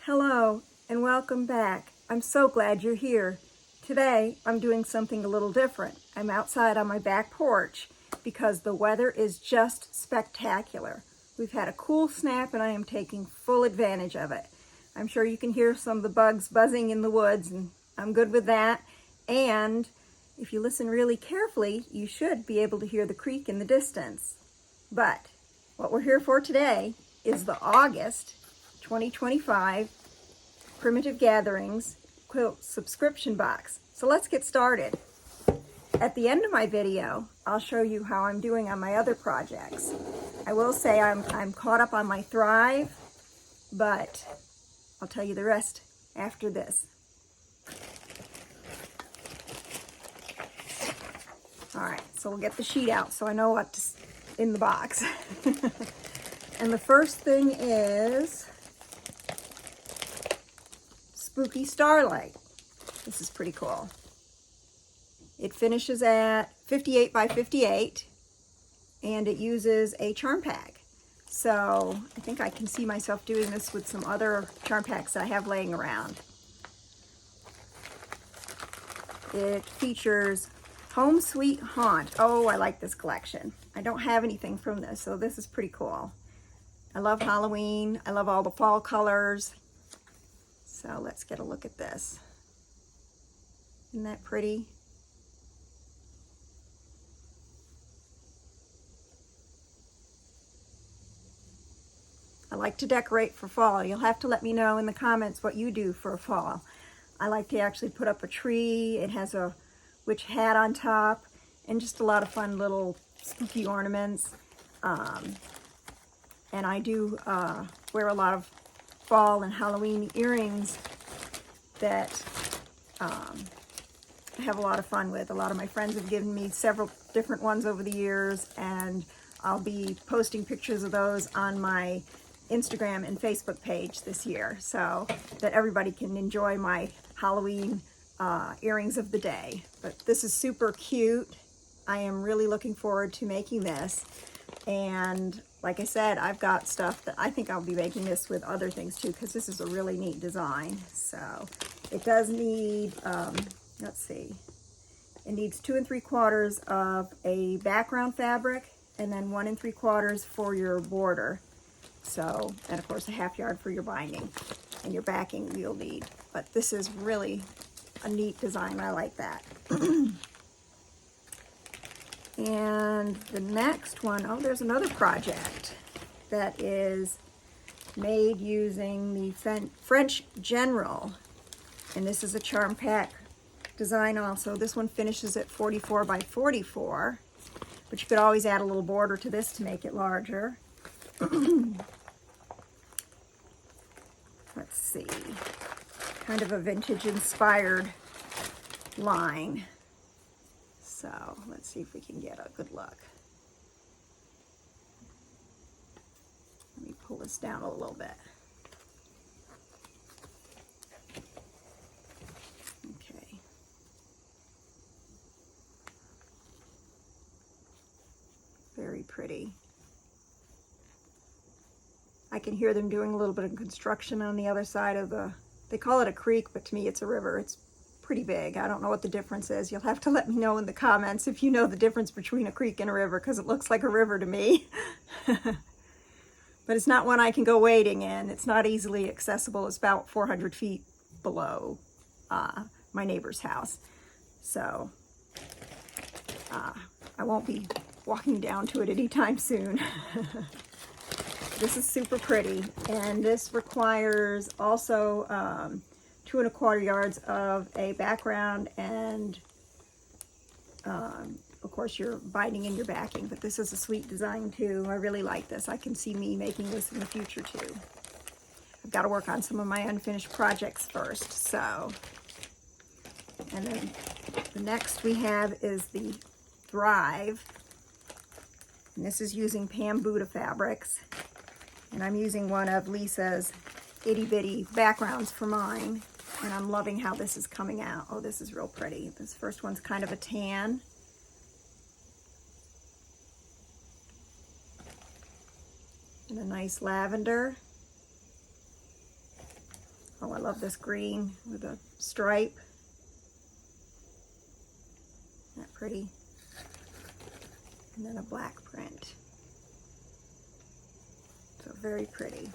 Hello and welcome back. I'm so glad you're here. Today I'm doing something a little different. I'm outside on my back porch because the weather is just spectacular. We've had a cool snap and I am taking full advantage of it. I'm sure you can hear some of the bugs buzzing in the woods and I'm good with that. And if you listen really carefully, you should be able to hear the creek in the distance. But what we're here for today is the August 2025 Primitive Gatherings quilt subscription box. So let's get started. At the end of my video, I'll show you how I'm doing on my other projects. I will say I'm caught up on my Thrive, but I'll tell you the rest after this. All right, so we'll get the sheet out so I know what's in the box. And the first thing is Spooky Starlight. This is pretty cool. It finishes at 58 by 58 and it uses a charm pack. So I think I can see myself doing this with some other charm packs that I have laying around. It features Home Sweet Haunt. Oh, I like this collection. I don't have anything from this, so this is pretty cool. I love Halloween. I love all the fall colors. So let's get a look at this. Isn't that pretty? I like to decorate for fall. You'll have to let me know in the comments what you do for fall. I like to actually put up a tree. It has a witch hat on top and just a lot of fun little spooky ornaments. And I do wear a lot of fall and Halloween earrings that I have a lot of fun with. A lot of my friends have given me several different ones over the years, and I'll be posting pictures of those on my Instagram and Facebook page this year so that everybody can enjoy my Halloween earrings of the day. But this is super cute. I am really looking forward to making this. And like I said, I've got stuff that I think I'll be making this with other things too, because this is a really neat design. So it does need, let's see, it needs 2 3/4 of a background fabric and then 1 3/4 for your border. So, and of course a 1/2 yard for your binding, and your backing you'll need. But this is really a neat design. I like that. And the next one, oh, there's another project that is made using the French General. And this is a charm pack design also. This one finishes at 44 by 44, but you could always add a little border to this to make it larger. Let's see, kind of a vintage inspired line. So let's see if we can get a good look. Let me pull this down a little bit. Okay. Very pretty. I can hear them doing a little bit of construction on the other side of the, they call it a creek, but to me it's a river. It's pretty big. I don't know what the difference is. You'll have to let me know in the comments if you know the difference between a creek and a river, because it looks like a river to me. But it's not one I can go wading in. It's not easily accessible. It's about 400 feet below my neighbor's house. So I won't be walking down to it anytime soon. This is super pretty, and this requires also 2 1/4 yards of a background and of course your binding and your backing. But this is a sweet design too. I really like this. I can see me making this in the future too. I've got to work on some of my unfinished projects first. So, and then the next we have is the Thrive, and this is using Pam Buddha fabrics. And I'm using one of Lisa's itty bitty backgrounds for mine. And I'm loving how this is coming out. Oh, this is real pretty. This first one's kind of a tan. And a nice lavender. Oh, I love this green with a stripe. Isn't that pretty? And then a black print. So very pretty.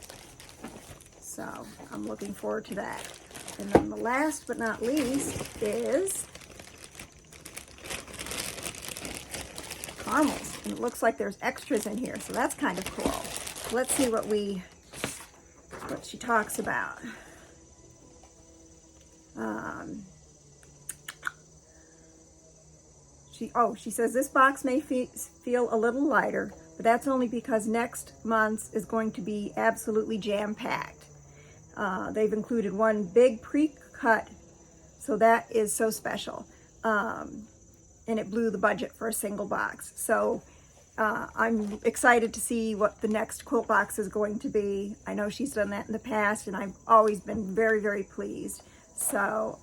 So I'm looking forward to that. And then the last but not least is caramels. And it looks like there's extras in here, so that's kind of cool. Let's see what she talks about. She says this box may feel a little lighter, but that's only because next month's is going to be absolutely jam-packed. They've included one big pre-cut, so that is so special. And it blew the budget for a single box. So I'm excited to see what the next quilt box is going to be. I know she's done that in the past, and I've always been very, very pleased. So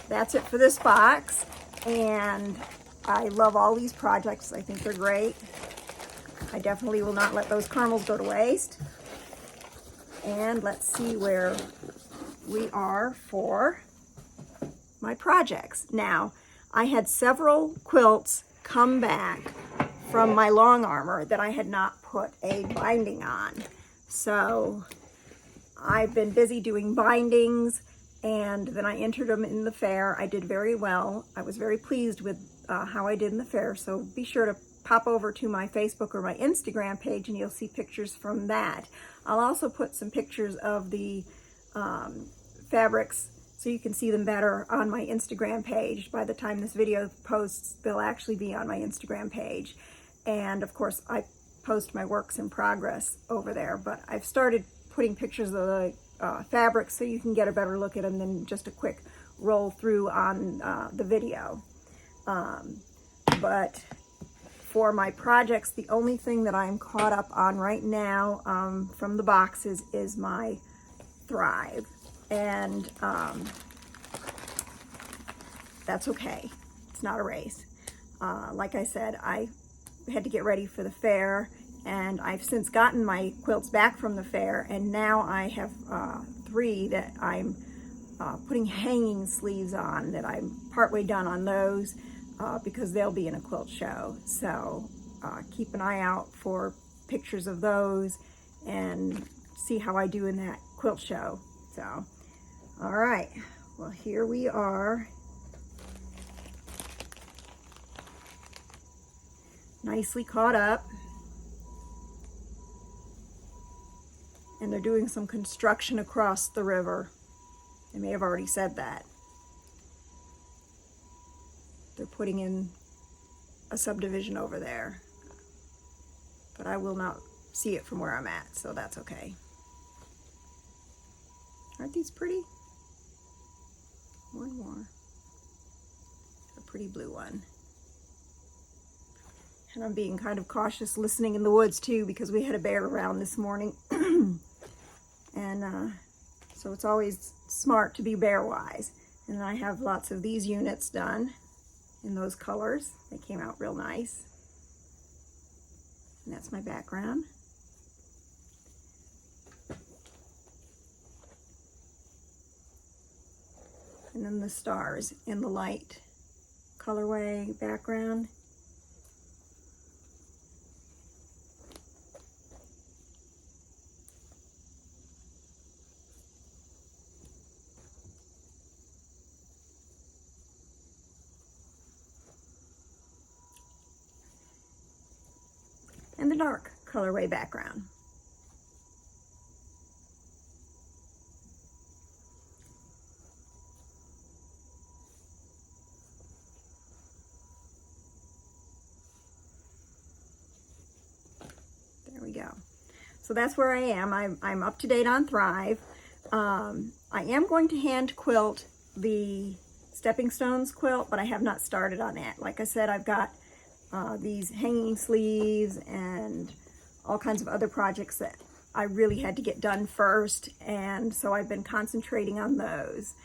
that's it for this box. And I love all these projects. I think they're great. I definitely will not let those caramels go to waste. And let's see where we are for my projects. Now, I had several quilts come back from my long armor that I had not put a binding on. So I've been busy doing bindings, and then I entered them in the fair. I did very well. I was very pleased with how I did in the fair, so be sure to pop over to my Facebook or my Instagram page and you'll see pictures from that. I'll also put some pictures of the fabrics so you can see them better on my Instagram page. By the time this video posts, they'll actually be on my Instagram page. And of course, I post my works in progress over there, but I've started putting pictures of the fabrics so you can get a better look at them than just a quick roll through on the video. But for my projects, the only thing that I'm caught up on right now from the boxes is my Thrive. And that's okay. It's not a race. Like I said, I had to get ready for the fair, and I've since gotten my quilts back from the fair, and now I have 3 that I'm putting hanging sleeves on, that I'm partway done on those because they'll be in a quilt show. So keep an eye out for pictures of those and see how I do in that quilt show. So, all right, well, here we are. Nicely caught up. And they're doing some construction across the river. They may have already said that. They're putting in a subdivision over there. But I will not see it from where I'm at, so that's okay. Aren't these pretty? One more. A pretty blue one. And I'm being kind of cautious listening in the woods too, because we had a bear around this morning. And so it's always smart to be bear wise. And I have lots of these units done in those colors. They came out real nice. And that's my background. And then the stars in the light colorway background. And the dark colorway background. There we go. So that's where I am. I'm up to date on Thrive. I am going to hand quilt the Stepping Stones quilt, but I have not started on that. Like I said, I've got these hanging sleeves and all kinds of other projects that I really had to get done first, and so I've been concentrating on those.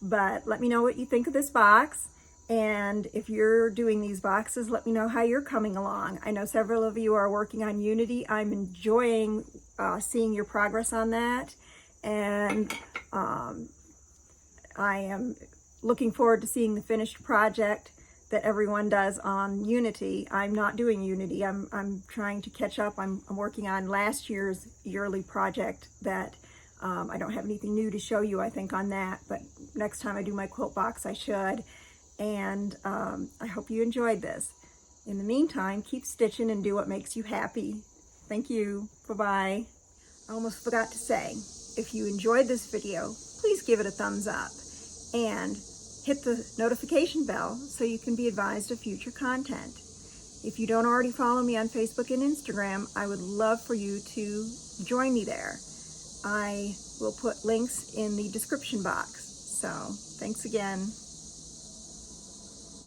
But let me know what you think of this box, and if you're doing these boxes, let me know how you're coming along. I know several of you are working on Unity. I'm enjoying seeing your progress on that, and I am looking forward to seeing the finished project that everyone does on Unity. I'm not doing Unity. I'm trying to catch up. I'm working on last year's yearly project that I don't have anything new to show you, I think, on that, but next time I do my quilt box, I should. And I hope you enjoyed this. In the meantime, keep stitching and do what makes you happy. Thank you. Bye-bye. I almost forgot to say, if you enjoyed this video, please give it a thumbs up and hit the notification bell so you can be advised of future content. If you don't already follow me on Facebook and Instagram, I would love for you to join me there. I will put links in the description box. So thanks again.